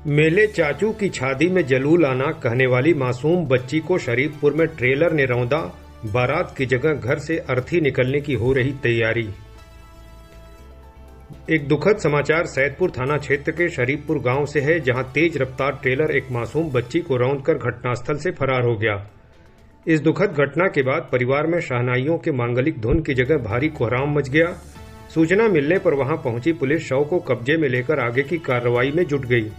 मेले चाचू की छादी में जलूल आना कहने वाली मासूम बच्ची को शरीफपुर में ट्रेलर ने रौंदा। बारात की जगह घर से अर्थी निकलने की हो रही तैयारी। एक दुखद समाचार सैदपुर थाना क्षेत्र के शरीफपुर गांव से है, जहां तेज रफ्तार ट्रेलर एक मासूम बच्ची को रौंदकर घटनास्थल से फरार हो गया। इस दुखद घटना के बाद परिवार में शहनाइयों के मांगलिक धुन की जगह भारी कोहराम मच गया। सूचना मिलने पर वहां पहुंची पुलिस शव को कब्जे में लेकर आगे की कार्रवाई में जुट गई।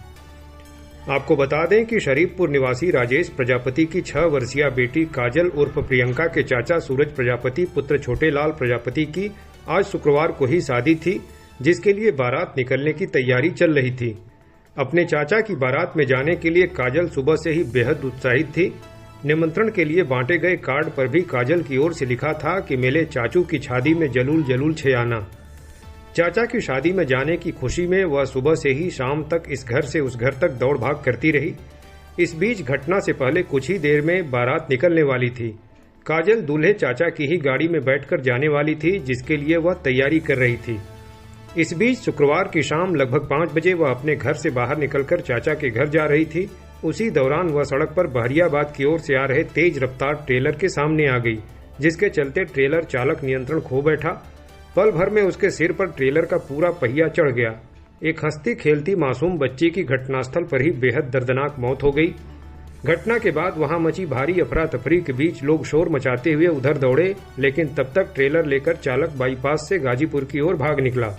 आपको बता दें कि शरीफपुर निवासी राजेश प्रजापति की 6 वर्षीय बेटी काजल उर्फ प्रियंका के चाचा सूरज प्रजापति पुत्र छोटे लाल प्रजापति की आज शुक्रवार को ही शादी थी, जिसके लिए बारात निकलने की तैयारी चल रही थी। अपने चाचा की बारात में जाने के लिए काजल सुबह से ही बेहद उत्साहित थी। निमंत्रण के लिए बांटे गए कार्ड पर भी काजल की ओर से लिखा था कि मेरे चाचू की शादी में जलूल जलूल छे आना। चाचा की शादी में जाने की खुशी में वह सुबह से ही शाम तक इस घर से उस घर तक दौड़ भाग करती रही। इस बीच घटना से पहले कुछ ही देर में बारात निकलने वाली थी। काजल दूल्हे चाचा की ही गाड़ी में बैठकर जाने वाली थी, जिसके लिए वह तैयारी कर रही थी। इस बीच शुक्रवार की शाम लगभग 5 बजे वह अपने घर से बाहर निकलकर चाचा के घर जा रही थी। उसी दौरान वह सड़क पर बहरियाबाद की ओर से आ रहे तेज रफ्तार ट्रेलर के सामने आ गई, जिसके चलते ट्रेलर चालक नियंत्रण खो बैठा। पल भर में उसके सिर पर ट्रेलर का पूरा पहिया चढ़ गया। एक हंसती खेलती मासूम बच्ची की घटनास्थल पर ही बेहद दर्दनाक मौत हो गई। घटना के बाद वहां मची भारी अफरा तफरी के बीच लोग शोर मचाते हुए उधर दौड़े, लेकिन तब तक ट्रेलर लेकर चालक बाईपास से गाजीपुर की ओर भाग निकला।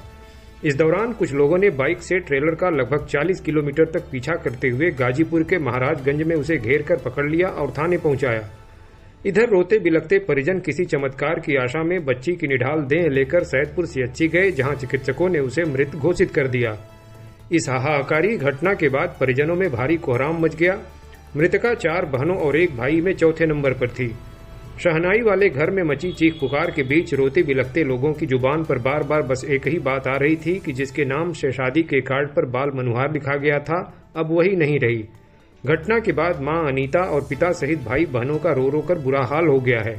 इस दौरान कुछ लोगों ने बाइक से ट्रेलर का लगभग 40 किलोमीटर तक पीछा करते हुए गाजीपुर के महाराजगंज में उसे घेर कर पकड़ लिया और थाने पहुंचाया। इधर रोते बिलखते परिजन किसी चमत्कार की आशा में बच्ची की निढाल देह लेकर सैदपुर सीएचसी गए, जहां चिकित्सकों ने उसे मृत घोषित कर दिया। इस हाहाकारी घटना के बाद परिजनों में भारी कोहराम मच गया। मृतका 4 बहनों और 1 भाई में चौथे नंबर पर थी। शहनाई वाले घर में मची चीख पुकार के बीच रोते बिलखते लोगों की जुबान पर बार बार बस एक ही बात आ रही थी कि जिसके नाम से शादी के कार्ड पर बाल मनोहार लिखा गया था, अब वही नहीं रही। घटना के बाद मां अनीता और पिता सहित भाई बहनों का रो रो कर बुरा हाल हो गया है।